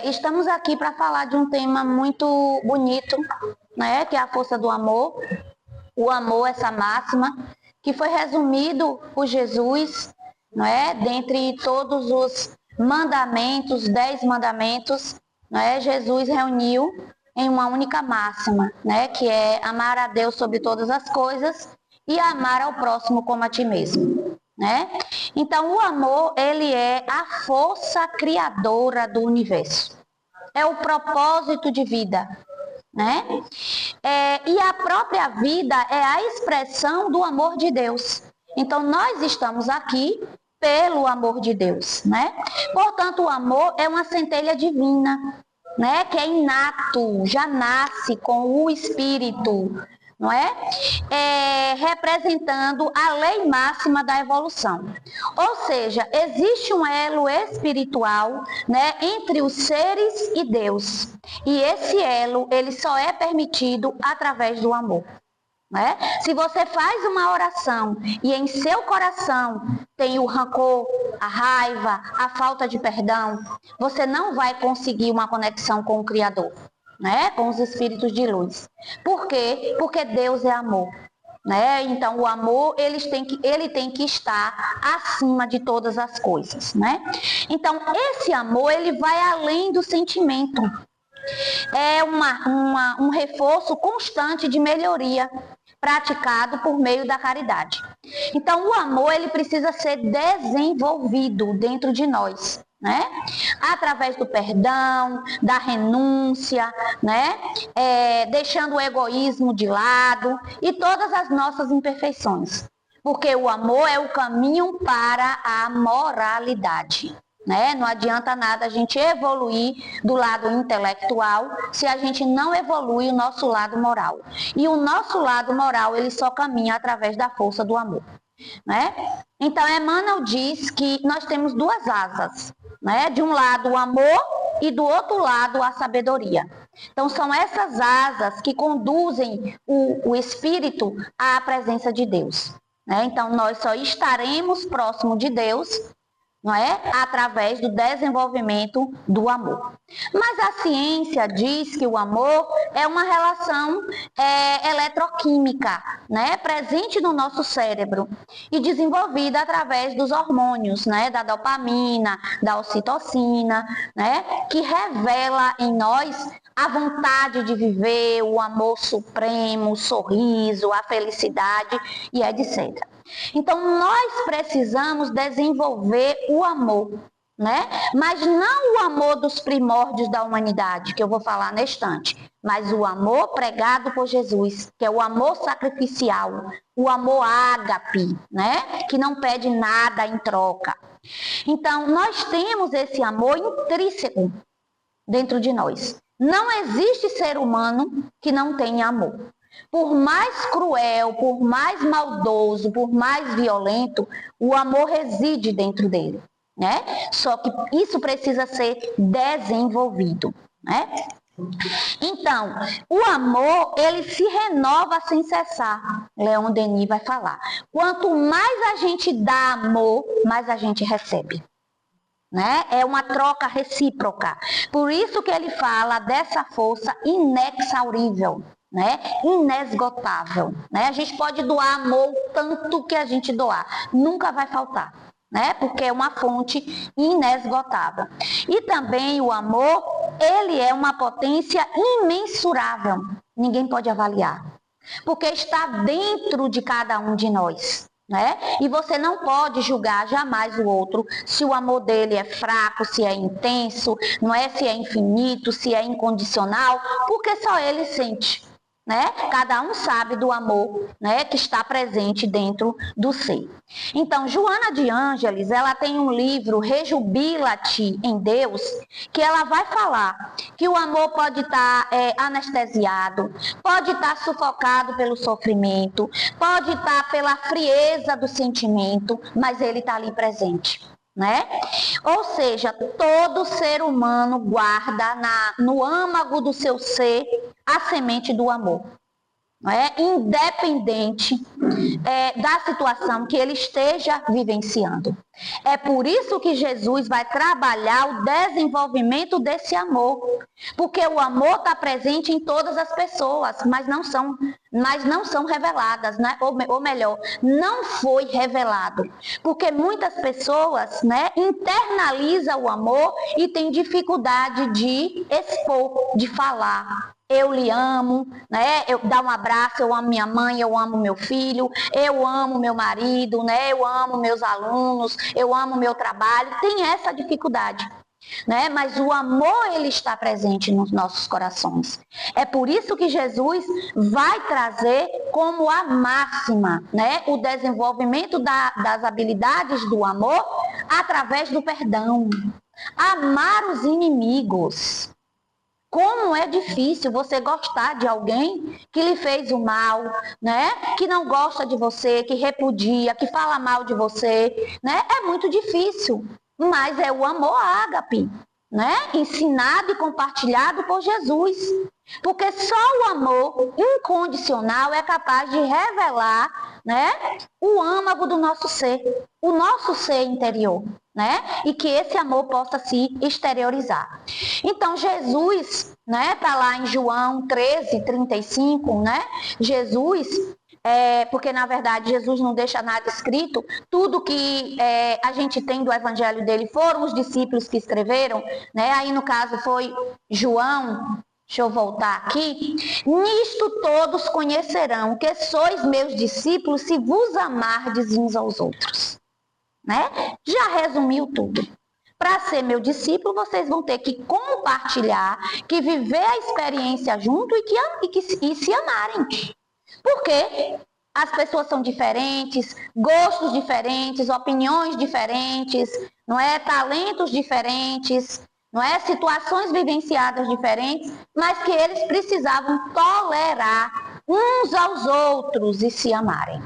Estamos aqui para falar de um tema muito bonito, né? Que é a força do amor. O amor, essa máxima, que foi resumido por Jesus, não é? Dentre todos os mandamentos, 10 mandamentos, não é? Jesus reuniu em uma única máxima, né? Que é amar a Deus sobre todas as coisas e amar ao próximo como a ti mesmo, né? Então, o amor, ele é a força criadora do universo. É o propósito de vida, né? E a própria vida é a expressão do amor de Deus. Então, nós estamos aqui pelo amor de Deus, né? Portanto, o amor é uma centelha divina, né? Que é inato, já nasce com o Espírito, não é? Representando a lei máxima da evolução. Ou seja, existe um elo espiritual, né, entre os seres e Deus. E esse elo, ele só é permitido através do amor. Né? Se você faz uma oração e em seu coração tem o rancor, a raiva, a falta de perdão, você não vai conseguir uma conexão com o Criador, né? Com os espíritos de luz. Por quê? Porque Deus é amor. Né? Então, o amor ele tem que estar acima de todas as coisas. Né? Então, esse amor ele vai além do sentimento. É um reforço constante de melhoria praticado por meio da caridade. Então, o amor ele precisa ser desenvolvido dentro de nós, né? Através do perdão, da renúncia, né? Deixando o egoísmo de lado e todas as nossas imperfeições. Porque o amor é o caminho para a moralidade. Né? Não adianta nada a gente evoluir do lado intelectual se a gente não evolui o nosso lado moral. E o nosso lado moral ele só caminha através da força do amor. Né? Então, Emmanuel diz que nós temos duas asas. Né? De um lado o amor e do outro lado a sabedoria. Então, são essas asas que conduzem o espírito à presença de Deus. Né? Então, nós só estaremos próximo de Deus, não é? Através do desenvolvimento do amor. Mas a ciência diz que o amor é uma relação eletroquímica, né? Presente no nosso cérebro e desenvolvida através dos hormônios, né? Da dopamina, da ocitocina, né? Que revela em nós a vontade de viver, o amor supremo, o sorriso, a felicidade e etc. Então, nós precisamos desenvolver o amor, né? Mas não o amor dos primórdios da humanidade, que eu vou falar na estante, mas o amor pregado por Jesus, que é o amor sacrificial, o amor ágape, né? Que não pede nada em troca. Então, nós temos esse amor intrínseco dentro de nós. Não existe ser humano que não tenha amor. Por mais cruel, por mais maldoso, por mais violento, o amor reside dentro dele, né? Só que isso precisa ser desenvolvido, né? Então, o amor, ele se renova sem cessar. Leon Denis vai falar. Quanto mais a gente dá amor, mais a gente recebe. Né? É uma troca recíproca. Por isso que ele fala dessa força inexaurível. Né? Inesgotável. Né? A gente pode doar amor o tanto que a gente doar, nunca vai faltar, né? Porque é uma fonte inesgotável. E também o amor, ele é uma potência imensurável, ninguém pode avaliar, porque está dentro de cada um de nós. Né? E você não pode julgar jamais o outro se o amor dele é fraco, se é intenso, não é? Se é infinito, se é incondicional, porque só ele sente. Né? Cada um sabe do amor, né, que está presente dentro do ser. Então, Joana de Ângeles, ela tem um livro, Rejubila-te em Deus, que ela vai falar que o amor pode estar anestesiado, pode estar sufocado pelo sofrimento, pode estar pela frieza do sentimento, mas ele está ali presente. Né? Ou seja, todo ser humano guarda no âmago do seu ser a semente do amor. não é? Independente da situação que ele esteja vivenciando. É por isso que Jesus vai trabalhar o desenvolvimento desse amor, porque o amor está presente em todas as pessoas, mas não são reveladas, né? Ou melhor, não foi revelado, porque muitas pessoas, né, internalizam o amor e têm dificuldade de expor, de falar. Eu lhe amo, né? Eu dar um abraço, eu amo minha mãe, eu amo meu filho, eu amo meu marido, né? Eu amo meus alunos, eu amo meu trabalho. Tem essa dificuldade, né? Mas o amor, ele está presente nos nossos corações. É por isso que Jesus vai trazer como a máxima, né, o desenvolvimento das habilidades do amor através do perdão. Amar os inimigos. Como é difícil você gostar de alguém que lhe fez o mal, né? Que não gosta de você, que repudia, que fala mal de você, né? É muito difícil, mas é o amor ágape, né? Ensinado e compartilhado por Jesus. Porque só o amor incondicional é capaz de revelar, né, o âmago do nosso ser, o nosso ser interior, né? E que esse amor possa se exteriorizar. Então, Jesus, né, tá lá em João 13:35, né? Jesus, porque na verdade Jesus não deixa nada escrito, tudo que a gente tem do evangelho dele foram os discípulos que escreveram, né? Aí no caso foi João. Deixa eu voltar aqui. Nisto todos conhecerão que sois meus discípulos se vos amardes uns aos outros. Né? Já resumiu tudo. Para ser meu discípulo, vocês vão ter que compartilhar, que viver a experiência junto e se amarem. Por quê? As pessoas são diferentes, gostos diferentes, opiniões diferentes, não é? Talentos diferentes, não é? Situações vivenciadas diferentes, mas que eles precisavam tolerar uns aos outros e se amarem.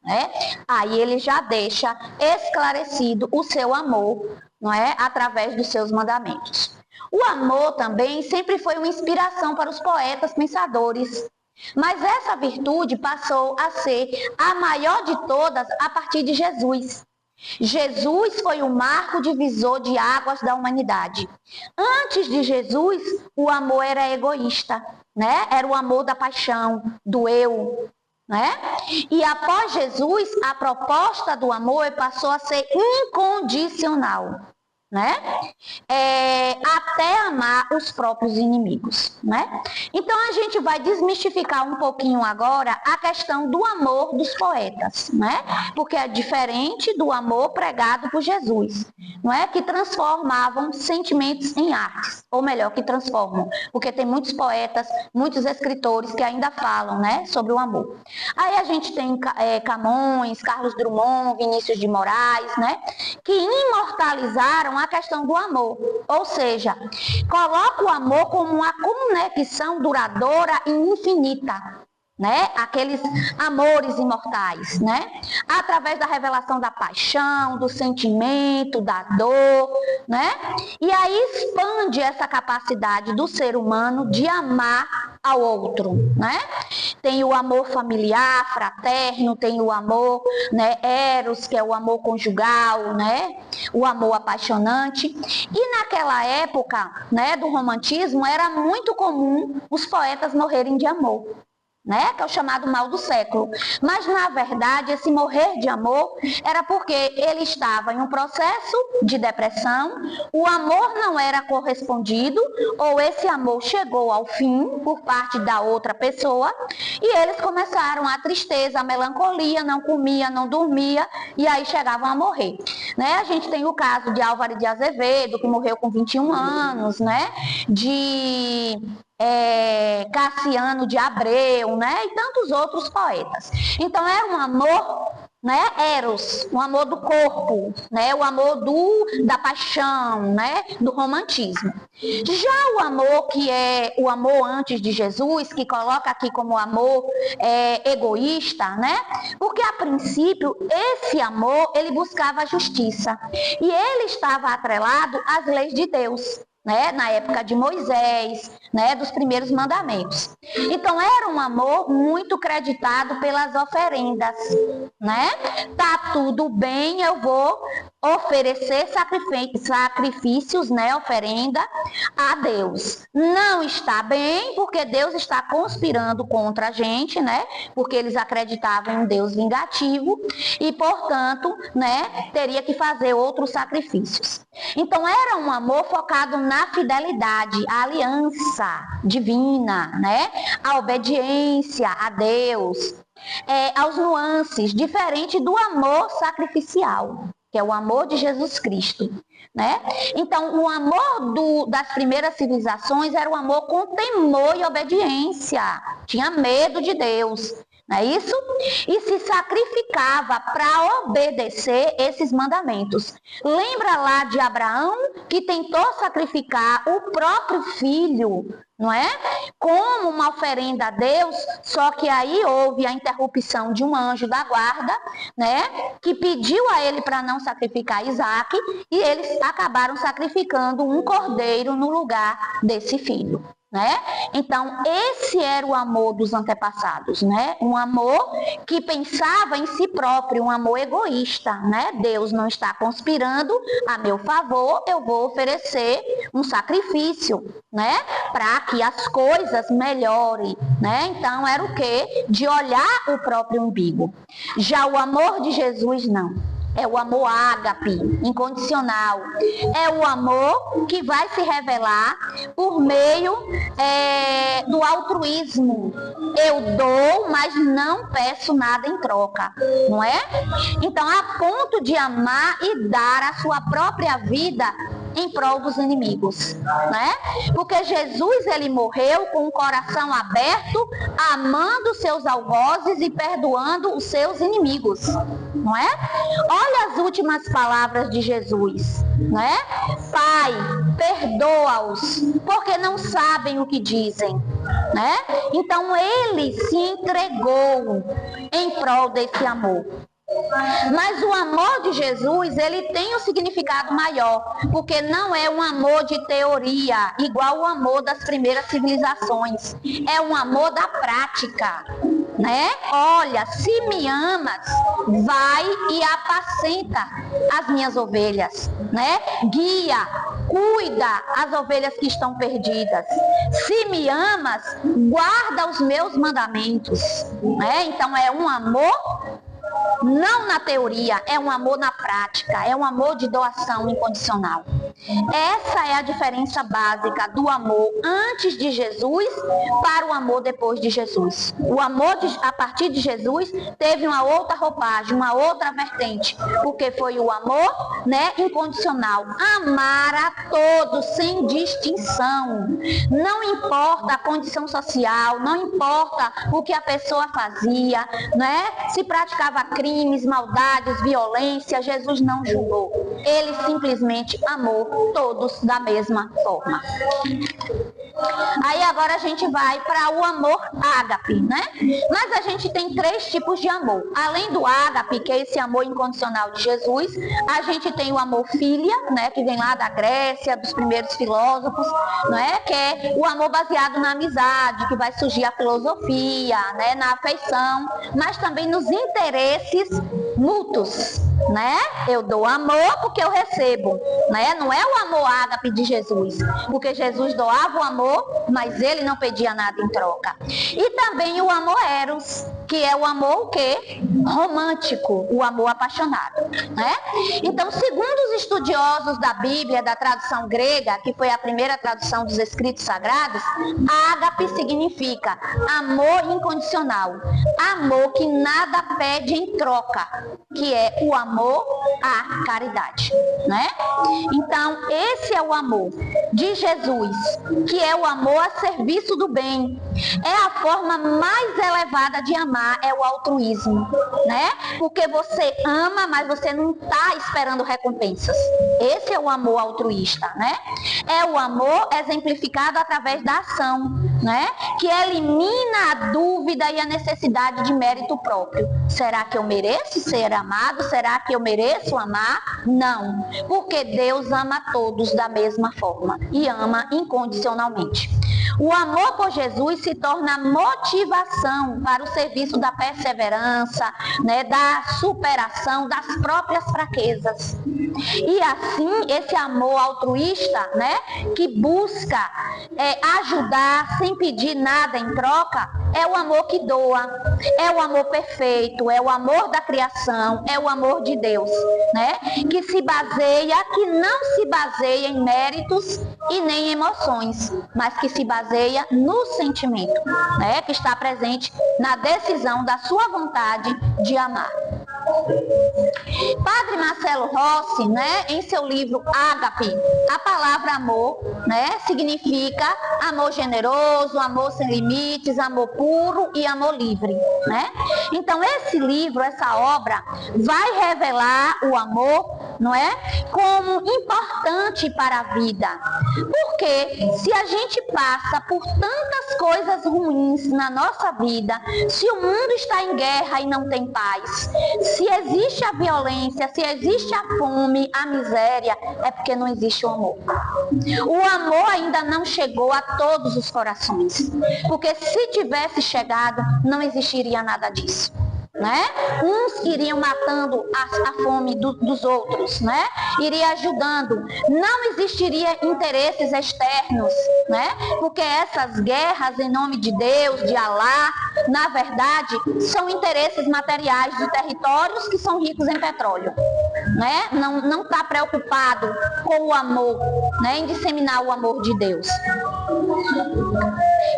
Né? Aí ele já deixa esclarecido o seu amor, não é? Através dos seus mandamentos. O amor também sempre foi uma inspiração para os poetas pensadores, mas essa virtude passou a ser a maior de todas a partir de Jesus. Jesus foi o marco divisor de águas da humanidade. Antes de Jesus, o amor era egoísta, né? Era o amor da paixão, do eu, né? E após Jesus, a proposta do amor passou a ser incondicional, né? Até amar os próprios inimigos, né? Então a gente vai desmistificar um pouquinho agora a questão do amor dos poetas, né? Porque é diferente do amor pregado por Jesus, não é? Que transformavam sentimentos em artes, ou melhor, que transformam, porque tem muitos poetas, muitos escritores que ainda falam, né, sobre o amor. Aí a gente tem Camões, Carlos Drummond, Vinícius de Moraes, né, que imortalizaram a questão do amor, ou seja, coloca o amor como uma conexão duradoura e infinita, né? Aqueles amores imortais, né? Através da revelação da paixão, do sentimento, da dor, né? E aí expande essa capacidade do ser humano de amar ao outro, né? Tem o amor familiar, fraterno, tem o amor, né, eros, que é o amor conjugal, né? O amor apaixonante. E naquela época, né, do romantismo, era muito comum os poetas morrerem de amor, né? Que é o chamado mal do século. Mas, na verdade, esse morrer de amor era porque ele estava em um processo de depressão, o amor não era correspondido, ou esse amor chegou ao fim por parte da outra pessoa, e eles começaram a tristeza, a melancolia, não comia, não dormia, e aí chegavam a morrer. Né? A gente tem o caso de Álvaro de Azevedo, que morreu com 21 anos, né? De Cassiano de Abreu, né? E tantos outros poetas. Então era um amor, né? Eros, um amor do corpo, né? O amor da paixão, né? Do romantismo. Já o amor que é o amor antes de Jesus, que coloca aqui como amor egoísta, né? Porque a princípio esse amor ele buscava a justiça e ele estava atrelado às leis de Deus. né, na época de Moisés, né, dos primeiros mandamentos. Então era um amor muito creditado pelas oferendas, né? Tá tudo bem, eu vou oferecer sacrifícios, né, oferenda a Deus. Não está bem, porque Deus está conspirando contra a gente, né? Porque eles acreditavam em um Deus vingativo e, portanto, né, teria que fazer outros sacrifícios. Então era um amor focado na fidelidade, a aliança divina, né? A obediência a Deus, aos nuances, diferente do amor sacrificial, que é o amor de Jesus Cristo, né? Então, o amor das primeiras civilizações era o amor com temor e obediência, tinha medo de Deus, não é isso? E se sacrificava para obedecer esses mandamentos. Lembra lá de Abraão, que tentou sacrificar o próprio filho, não é? Como uma oferenda a Deus, só que aí houve a interrupção de um anjo da guarda, né? Que pediu a ele para não sacrificar Isaac, e eles acabaram sacrificando um cordeiro no lugar desse filho, né? Então, esse era o amor dos antepassados, né? Um amor que pensava em si próprio, um amor egoísta, né? Deus não está conspirando a meu favor, eu vou oferecer um sacrifício, né? Para que as coisas melhorem, né? Então, era o quê? De olhar o próprio umbigo. Já o amor de Jesus, não. É o amor ágape, incondicional. É o amor que vai se revelar por meio do altruísmo. Eu dou, mas não peço nada em troca, não é? Então, a ponto de amar e dar a sua própria vida em prol dos inimigos, né? Porque Jesus, ele morreu com o coração aberto, amando os seus algozes e perdoando os seus inimigos, não é? Olha as últimas palavras de Jesus, né? Pai, perdoa-os, porque não sabem o que dizem, né? Então ele se entregou em prol desse amor. Mas o amor de Jesus, ele tem um significado maior, porque não é um amor de teoria, igual o amor das primeiras civilizações. É um amor da prática, né? Olha, se me amas, vai e apacenta as minhas ovelhas, né? Guia, cuida as ovelhas que estão perdidas. Se me amas, guarda os meus mandamentos, né? Então é um amor não na teoria, é um amor na prática, é um amor de doação incondicional. Essa é a diferença básica do amor antes de Jesus para o amor depois de Jesus. O amor a partir de Jesus teve uma outra roupagem, uma outra vertente, porque foi o amor, né, incondicional. Amar a todos sem distinção. Não importa a condição social, não importa o que a pessoa fazia, né? Se praticava crimes, maldades, violência, Jesus não julgou. Ele simplesmente amou todos da mesma forma. Aí agora a gente vai para o amor ágape, né? Mas a gente tem 3 tipos de amor. Além do ágape, que é esse amor incondicional de Jesus, a gente tem o amor filia, né? Que vem lá da Grécia, dos primeiros filósofos, não é? Que é o amor baseado na amizade, que vai surgir a filosofia, né? Na afeição, mas também nos interesses mútuos, né? Eu dou amor porque eu recebo, né? Não é o amor ágape de Jesus, porque Jesus doava o amor, mas ele não pedia nada em troca. E também o amor eros, que é o amor o quê? Romântico, o amor apaixonado, né? Então, segundo os estudiosos da Bíblia, da tradução grega, que foi a primeira tradução dos escritos sagrados, ágape significa amor incondicional, amor que nada pede em troca, que é o amor à caridade, né? Então, esse é o amor de Jesus, que é o amor a serviço do bem. É a forma mais elevada de amar, é o altruísmo, né? Porque você ama, mas você não está esperando recompensas. Esse é o amor altruísta, né? É o amor exemplificado através da ação, né? Que elimina a dúvida e a necessidade de mérito próprio. Será que eu mereço ser amado? Será que eu mereço amar? Não, porque Deus ama todos da mesma forma e ama incondicionalmente. O amor por Jesus se torna motivação para o serviço da perseverança, né, da superação das próprias fraquezas. E assim, esse amor altruísta, né, que busca ajudar sem pedir nada em troca, é o amor que doa, é o amor perfeito, é o amor da criação, é o amor de Deus, né? Que não se baseia em méritos e nem em emoções, mas que se baseia no sentimento, né? Que está presente na decisão da sua vontade de amar. Padre Marcelo Rossi, né, em seu livro Ágape, a palavra amor, né, significa amor generoso, amor sem limites, amor puro e amor livre, né? Então esse livro, essa obra, vai revelar o amor, não é, como importante para a vida. Porque se a gente passa por tantas coisas ruins na nossa vida, se o mundo está em guerra e não tem paz, se existe a violência, se existe a fome, a miséria, é porque não existe o amor. O amor ainda não chegou a todos os corações, porque se tivesse chegado, não existiria nada disso, né? Uns iriam matando a fome dos outros, né? Iria ajudando. Não existiria interesses externos, né? Porque essas guerras em nome de Deus, de Alá, na verdade, são interesses materiais de territórios que são ricos em petróleo, né? Não está preocupado com o amor, né? Em disseminar o amor de Deus.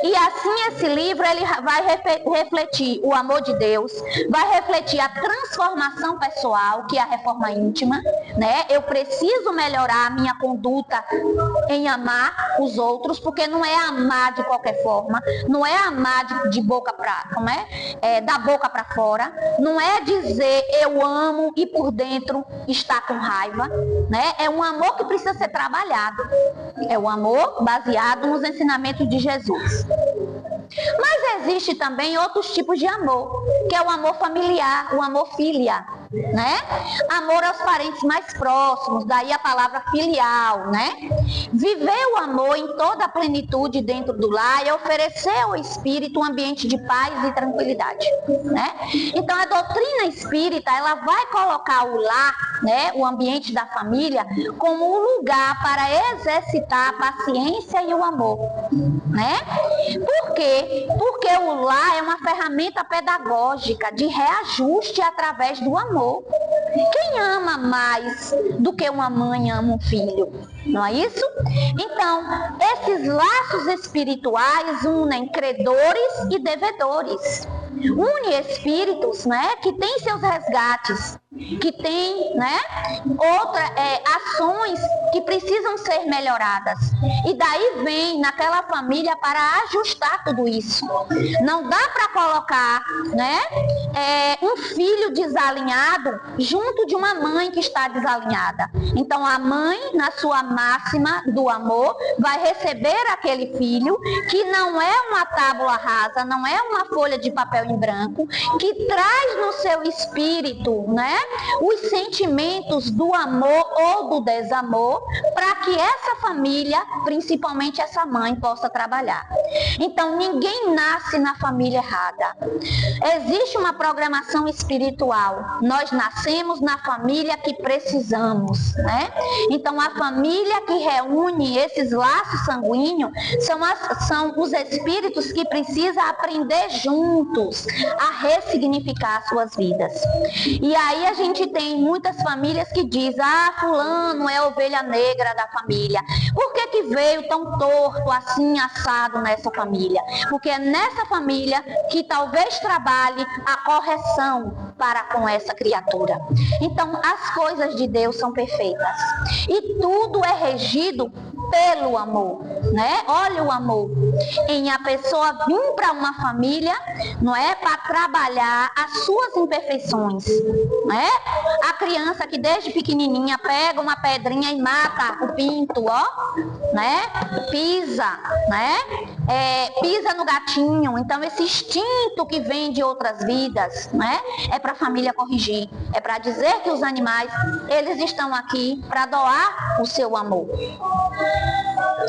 E assim esse livro ele vai refletir o amor de Deus, vai refletir a transformação pessoal, que é a reforma íntima, né? Eu preciso melhorar a minha conduta em amar os outros, porque não é amar de qualquer forma, não é amar de boca para, da boca para fora, não é dizer eu amo e por dentro está com raiva, né? É um amor que precisa ser trabalhado, é um amor baseado nos ensinamentos de Jesus. Mas existe também outros tipos de amor, que é o amor familiar, o amor filia, né? Amor aos parentes mais próximos, daí a palavra filial, né? Viver o amor em toda a plenitude dentro do lar e oferecer ao espírito um ambiente de paz e tranquilidade, né? Então a doutrina espírita, ela vai colocar o lar, né, o ambiente da família, como um lugar para exercitar a paciência e o amor, né? Por quê? Porque o lar é uma ferramenta pedagógica de reajuste através do amor. Quem ama mais do que uma mãe ama um filho? Não é isso? Então, esses laços espirituais unem credores e devedores. Une espíritos, né, que têm seus resgates, que têm, né, ações que precisam ser melhoradas. E daí vem naquela família para ajustar tudo isso. Não dá para colocar, né, um filho desalinhado junto de uma mãe que está desalinhada. Então a mãe, na sua máxima do amor, vai receber aquele filho que não é uma tábua rasa, não é uma folha de papel em branco, que traz no seu espírito, né, os sentimentos do amor ou do desamor, para que essa família, principalmente essa mãe, possa trabalhar. Então ninguém nasce na família errada. Existe uma programação espiritual. Nós nascemos na família que precisamos, né? Então a família que reúne esses laços sanguíneos são os espíritos que precisam aprender juntos a ressignificar suas vidas. E aí a gente tem muitas famílias que dizem, fulano é a ovelha negra da família. Por que veio tão torto, assim, assado nessa família? Porque é nessa família que talvez trabalhe a correção para com essa criatura. Então, as coisas de Deus são perfeitas. E tudo é regido pelo amor, né? Olha o amor em a pessoa vir para uma família, não é, para trabalhar as suas imperfeições, né? A criança que desde pequenininha pega uma pedrinha e mata o pinto, ó, né? Pisa, né? Pisa no gatinho. Então esse instinto que vem de outras vidas, né? É para a família corrigir, é para dizer que os animais, eles estão aqui para doar o seu amor.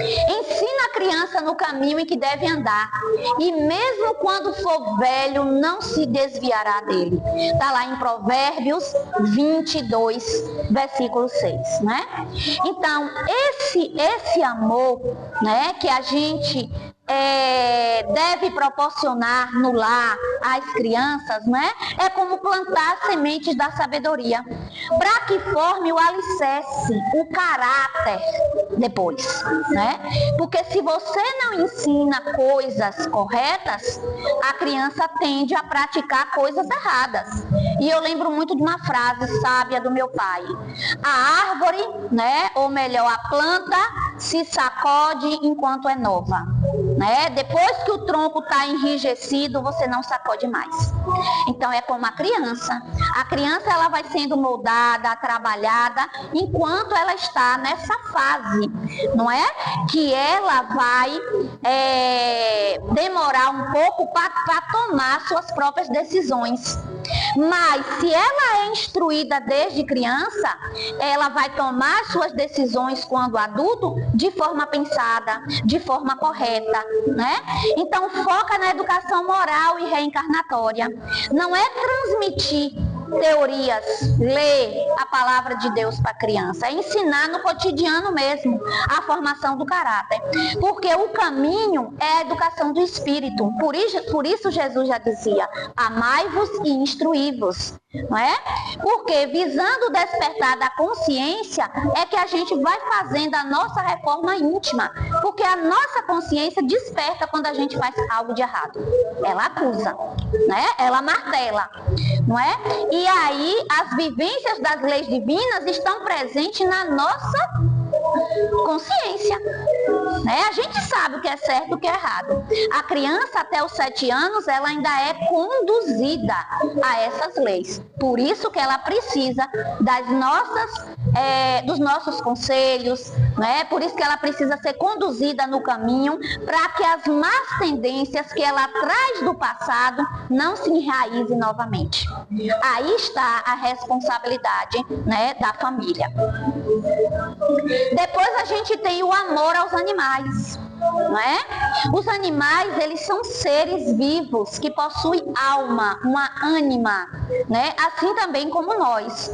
Ensina a criança no caminho em que deve andar, e mesmo quando for velho, não se desviará dele. Está lá em Provérbios 22, versículo 6, né? Então, esse amor, né, que a gente deve proporcionar no lar às crianças, né? É como plantar sementes da sabedoria, para que forme o alicerce, o caráter depois, né? Porque se você não ensina coisas corretas, a criança tende a praticar coisas erradas. E eu lembro muito de uma frase sábia do meu pai: a árvore, né, ou melhor, a planta se sacode enquanto é nova, né? Depois que o tronco está enrijecido, você não sacode mais. Então é como a criança. A criança, ela vai sendo moldada, trabalhada, enquanto ela está nessa fase, não é? Que ela vai demorar um pouco para tomar suas próprias decisões. Mas se ela é instruída desde criança, ela vai tomar suas decisões quando adulto de forma pensada, de forma correta, né? Então foca na educação moral e reencarnatória. Não é transmitir teorias, ler a palavra de Deus para a criança, é ensinar no cotidiano mesmo a formação do caráter, porque o caminho é a educação do espírito. Por isso Jesus já dizia: amai-vos e instruí-vos, não é? Porque visando o despertar da consciência é que a gente vai fazendo a nossa reforma íntima, porque a nossa consciência desperta quando a gente faz algo de errado. Ela acusa, né? Ela martela, não é? E aí as vivências das leis divinas estão presentes na nossa consciência, né? A gente sabe o que é certo e o que é errado. A criança até os 7 anos, ela ainda é conduzida a essas leis. Por isso que ela precisa dos nossos conselhos, né? Por isso que ela precisa ser conduzida no caminho, para que as más tendências que ela traz do passado não se enraizem novamente. Aí está a responsabilidade, né, da família. Depois a gente tem o amor aos animais, não é? Os animais, eles são seres vivos que possuem alma, uma ânima, né? Assim também como nós.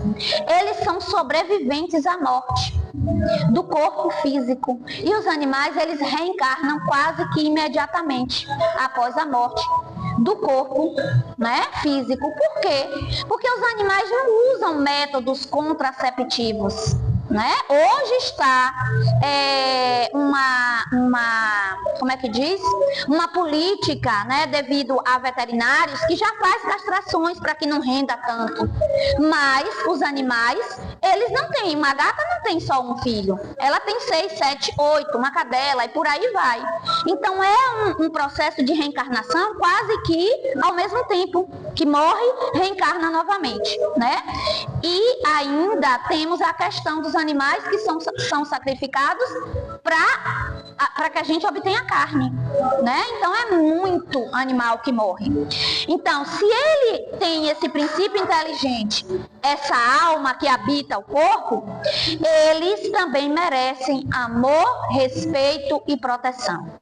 Eles são sobreviventes à morte do corpo físico. E os animais, eles reencarnam quase que imediatamente após a morte do corpo, né, físico. Por quê? Porque os animais não usam métodos contraceptivos, né? Hoje está como é que diz? Uma política, né, devido a veterinários que já faz castrações para que não renda tanto. Mas os animais, eles não têm, uma gata não tem só um filho. Ela tem 6, 7, 8, uma cadela e por aí vai. Então é um processo de reencarnação quase que ao mesmo tempo que morre, reencarna novamente, né? E ainda temos a questão dos animais que são sacrificados para que a gente obtenha carne, né? Então é muito animal que morre. Então, se ele tem esse princípio inteligente, essa alma que habita o corpo, eles também merecem amor, respeito e proteção.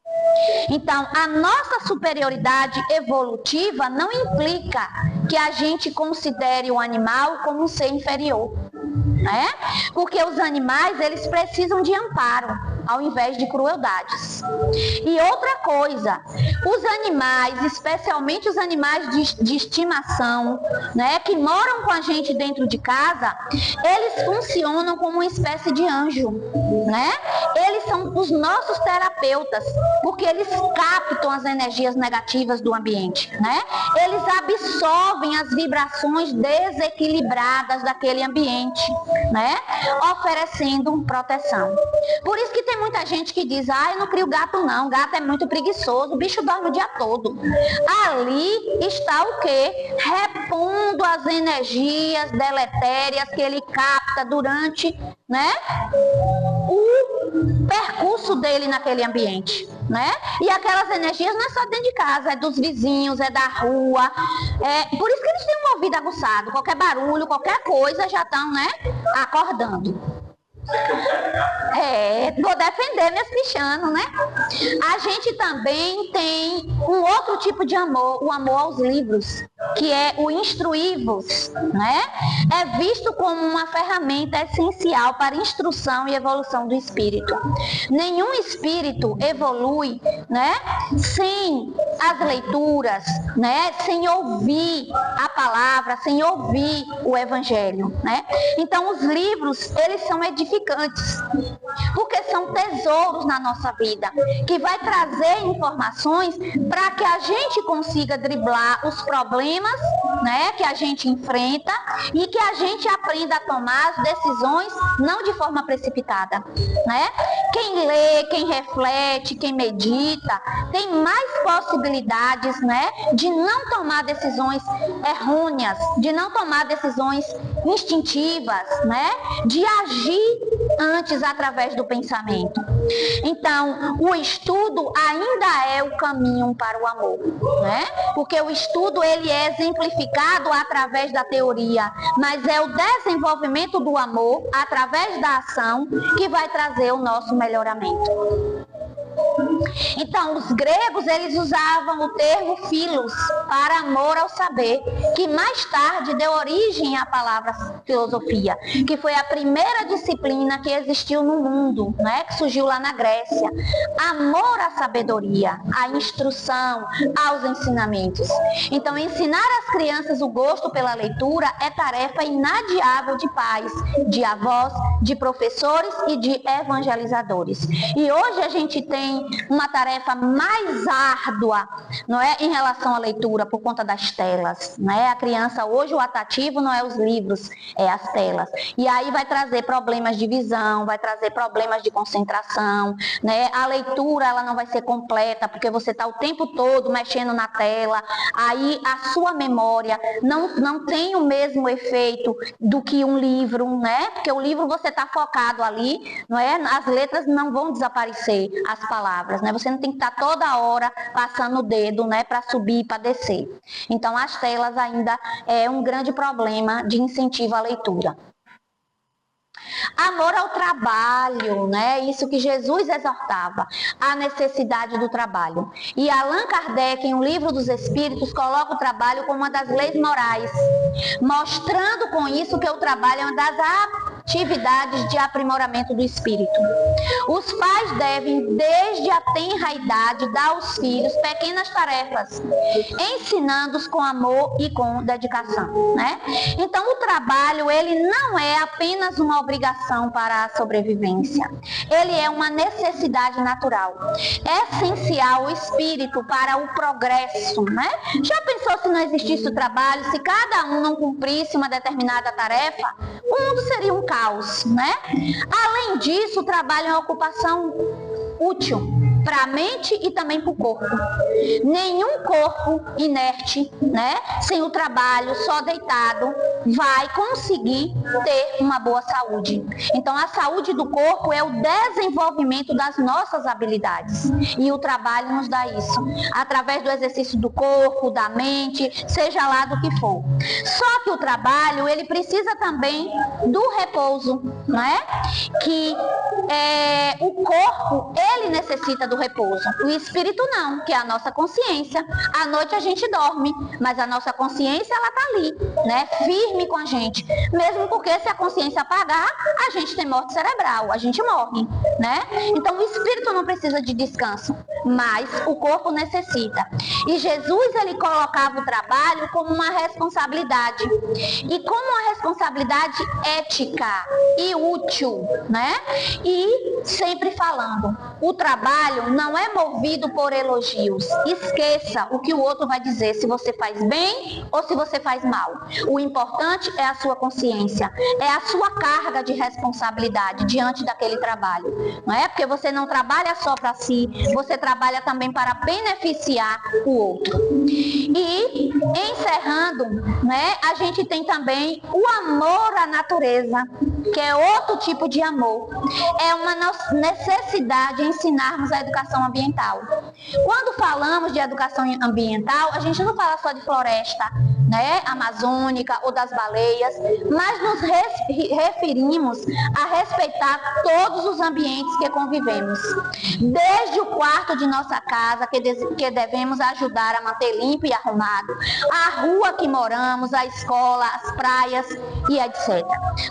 Então, a nossa superioridade evolutiva não implica que a gente considere o animal como um ser inferior, né? Porque os animais, eles precisam de amparo ao invés de crueldades. E outra coisa, os animais, especialmente os animais de estimação, né, que moram com a gente dentro de casa, eles funcionam como uma espécie de anjo, né? Eles são os nossos terapeutas, porque eles captam as energias negativas do ambiente, né? Eles absorvem as vibrações desequilibradas daquele ambiente, né? Oferecendo proteção. Por isso que tem muita gente que diz, eu não crio gato não, gato é muito preguiçoso, o bicho dorme o dia todo. Ali está o quê? Repondo as energias deletérias que ele capta durante, né, o percurso dele naquele ambiente, né? E aquelas energias não é só dentro de casa, é dos vizinhos, é da rua. Por isso que eles têm um ouvido aguçado. Qualquer barulho, qualquer coisa já estão, né, acordando. Vou defender meus pichanos, né? A gente também tem um outro tipo de amor, o amor aos livros, que é o instruí-vos, né? É visto como uma ferramenta essencial para instrução e evolução do espírito. Nenhum espírito evolui, né, sem as leituras, né, sem ouvir a palavra, sem ouvir o evangelho, né? Então os livros, eles são edificantes, porque são tesouros na nossa vida, que vai trazer informações para que a gente consiga driblar os problemas, né, que a gente enfrenta, e que a gente aprenda a tomar as decisões não de forma precipitada, né? Quem lê, quem reflete, quem medita, tem mais possibilidades, né, de não tomar decisões errôneas, de não tomar decisões instintivas, né, de agir antes através do pensamento. Então, o estudo ainda é o caminho para o amor, né? Porque o estudo, ele é exemplificado através da teoria, mas é o desenvolvimento do amor através da ação que vai trazer o nosso melhoramento. Então, os gregos, eles usavam o termo philos para amor ao saber, que mais tarde deu origem à palavra filosofia, que foi a primeira disciplina que existiu no mundo, né, que surgiu lá na Grécia. Amor à sabedoria, à instrução, aos ensinamentos. Então, ensinar às crianças o gosto pela leitura é tarefa inadiável de pais, de avós, de professores e de evangelizadores. E hoje a gente tem uma tarefa mais árdua, não é, em relação à leitura, por conta das telas, né? A criança hoje, o atrativo não é os livros, é as telas. E aí vai trazer problemas de visão, vai trazer problemas de concentração, né? A leitura, ela não vai ser completa, porque você está o tempo todo mexendo na tela, aí a sua memória não tem o mesmo efeito do que um livro, né? Porque o livro você está focado ali, não é? As letras não vão desaparecer, as palavras, né? Você não tem que estar toda hora passando o dedo, né, para subir e para descer. Então, as telas ainda é um grande problema de incentivo à leitura. Amor ao trabalho, né? Isso que Jesus exortava, a necessidade do trabalho. E Allan Kardec, em O Livro dos Espíritos, coloca o trabalho como uma das leis morais, mostrando com isso que o trabalho é uma das atividades de aprimoramento do espírito. Os pais devem, desde a tenra idade, dar aos filhos pequenas tarefas, ensinando-os com amor e com dedicação, né? Então, o trabalho, ele não é apenas uma obrigação para a sobrevivência. Ele é uma necessidade natural. É essencial o espírito para o progresso, né? Já pensou se não existisse o trabalho, se cada um não cumprisse uma determinada tarefa? O mundo seria um caos, né? Além disso, o trabalho é uma ocupação útil para a mente e também para o corpo. Nenhum corpo inerte, né, sem o trabalho, só deitado, vai conseguir ter uma boa saúde. Então, a saúde do corpo é o desenvolvimento das nossas habilidades. E o trabalho nos dá isso, através do exercício do corpo, da mente, seja lá do que for. Só que o trabalho, ele precisa também do repouso, né? Que o corpo, ele necessita do repouso. O espírito não, que é a nossa consciência. À noite a gente dorme, mas a nossa consciência, ela tá ali, né? Firme com a gente. Mesmo porque se a consciência apagar, a gente tem morte cerebral, a gente morre, né? Então o espírito não precisa de descanso, mas o corpo necessita. E Jesus, ele colocava o trabalho como uma responsabilidade. E como uma responsabilidade ética e útil, né? E sempre falando, O trabalho não é movido por elogios. Esqueça o que o outro vai dizer, se você faz bem ou se você faz mal. O importante é a sua consciência, é a sua carga de responsabilidade diante daquele trabalho. Não é? Porque você não trabalha só para si, você trabalha também para beneficiar o outro. E, encerrando, né, a gente tem também o amor à natureza, que é outro tipo de amor. É uma necessidade ensinarmos a educação ambiental. Quando falamos de educação ambiental, a gente não fala só de floresta, né, amazônica ou das baleias, mas nos referimos a respeitar todos os ambientes que convivemos. Desde o quarto de nossa casa, que devemos ajudar a manter limpo e arrumado, a rua que moramos, a escola, as praias e etc.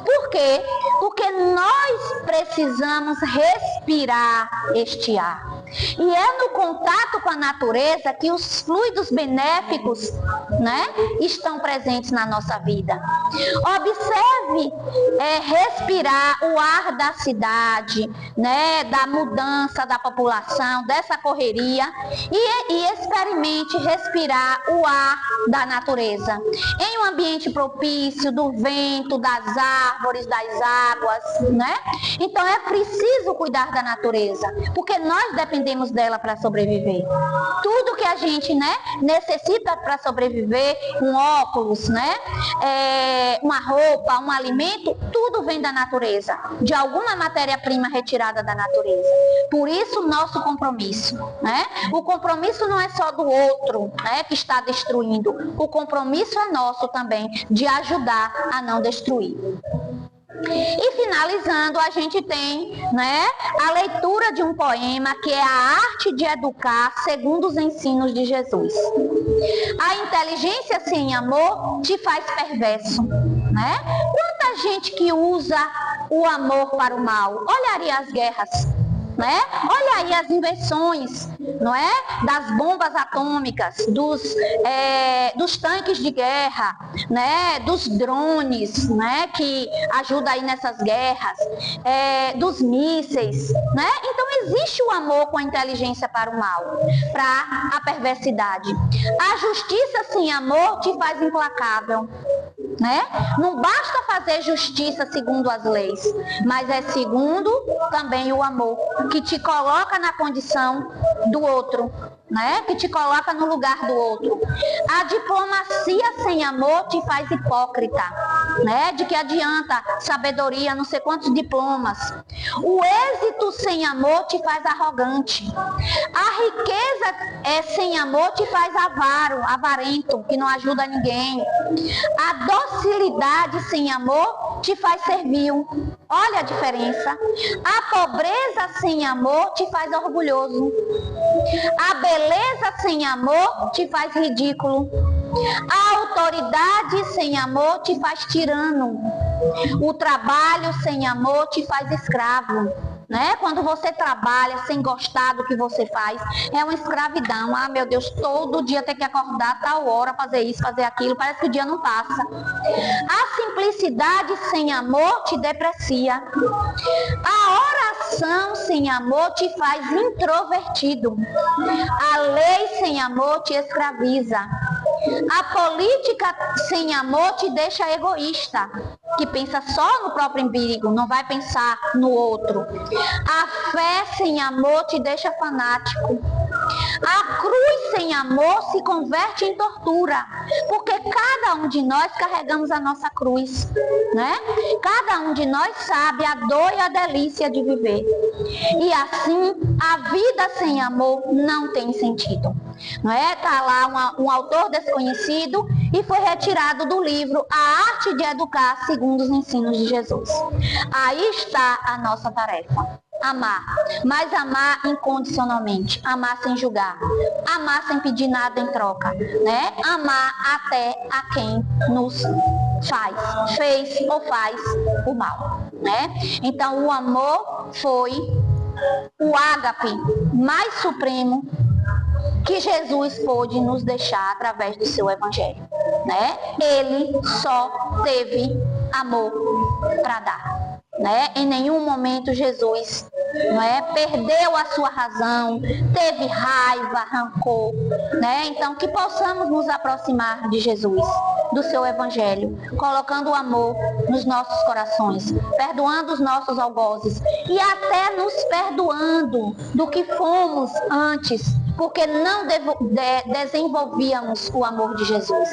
Por quê? Porque nós precisamos respirar este ar. E é no contato com a natureza que os fluidos benéficos, né, estão presentes na nossa vida. Observe respirar o ar da cidade, né, da mudança da população, dessa correria, e experimente respirar o ar da natureza. Em um ambiente propício, do vento, das árvores, das águas, né? Então é preciso cuidar da natureza, porque nós dependemos dela para sobreviver. Tudo que a gente, né, necessita para sobreviver, um óculos, né, uma roupa, um alimento, tudo vem da natureza, de alguma matéria-prima retirada da natureza. Por isso, nosso compromisso, né? O compromisso não é só do outro, né, que está destruindo. O compromisso é nosso também, de ajudar a não destruir. E finalizando, a gente tem, né, a leitura de um poema que é a arte de educar segundo os ensinos de Jesus. A inteligência sem amor te faz perverso, né? Quanta gente que usa o amor para o mal. Olha aí as guerras, né? Olha aí as invenções, não é? Das bombas atômicas, dos tanques de guerra, né? Dos drones, né? Que ajudam aí nessas guerras, dos mísseis, né? Então existe o amor com a inteligência para o mal, para a perversidade. A justiça sem amor te faz implacável, né? Não basta fazer justiça segundo as leis, mas é segundo também o amor, que te coloca na condição do outro, né? Que te coloca no lugar do outro. A diplomacia sem amor te faz hipócrita, né? De que adianta sabedoria, não sei quantos diplomas. O êxito sem amor te faz arrogante. A riqueza sem amor te faz avarento, que não ajuda ninguém. A docilidade sem amor te faz servil. Olha a diferença. A pobreza sem amor te faz orgulhoso. A beleza sem amor te faz ridículo. A autoridade sem amor te faz tirano. O trabalho sem amor te faz escravo. Né? Quando você trabalha sem gostar do que você faz, é uma escravidão. Ah, meu Deus, todo dia tem que acordar tal hora, fazer isso, fazer aquilo, parece que o dia não passa. A simplicidade sem amor te deprecia. A oração sem amor te faz introvertido. A lei sem amor te escraviza. A política sem amor te deixa egoísta, que pensa só no próprio umbigo, não vai pensar no outro. A fé sem amor te deixa fanático. A cruz sem amor se converte em tortura, porque cada um de nós carregamos a nossa cruz, né? Cada um de nós sabe a dor e a delícia de viver. E assim, a vida sem amor não tem sentido. Não é? Tá lá um autor desconhecido e foi retirado do livro A Arte de Educar segundo os ensinos de Jesus. Aí está a nossa tarefa. Amar, mas amar incondicionalmente, amar sem julgar, amar sem pedir nada em troca, né? Amar até a quem nos fez ou faz o mal, né? Então o amor foi o ágape mais supremo que Jesus pôde nos deixar através do seu evangelho, né? Ele só teve amor para dar, né? Em nenhum momento Jesus não é? Perdeu a sua razão, teve raiva, rancor, né? Então que possamos nos aproximar de Jesus, do seu evangelho, colocando o amor nos nossos corações, perdoando os nossos algozes e até nos perdoando do que fomos antes, porque não desenvolvíamos o amor de Jesus,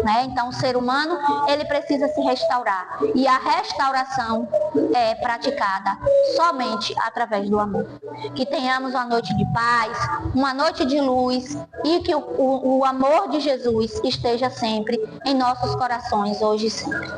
né? Então o ser humano, ele precisa se restaurar, e a restauração é praticada somente através do amor. Que tenhamos uma noite de paz, uma noite de luz, e que o amor de Jesus esteja sempre em nossos corações, hoje e sempre.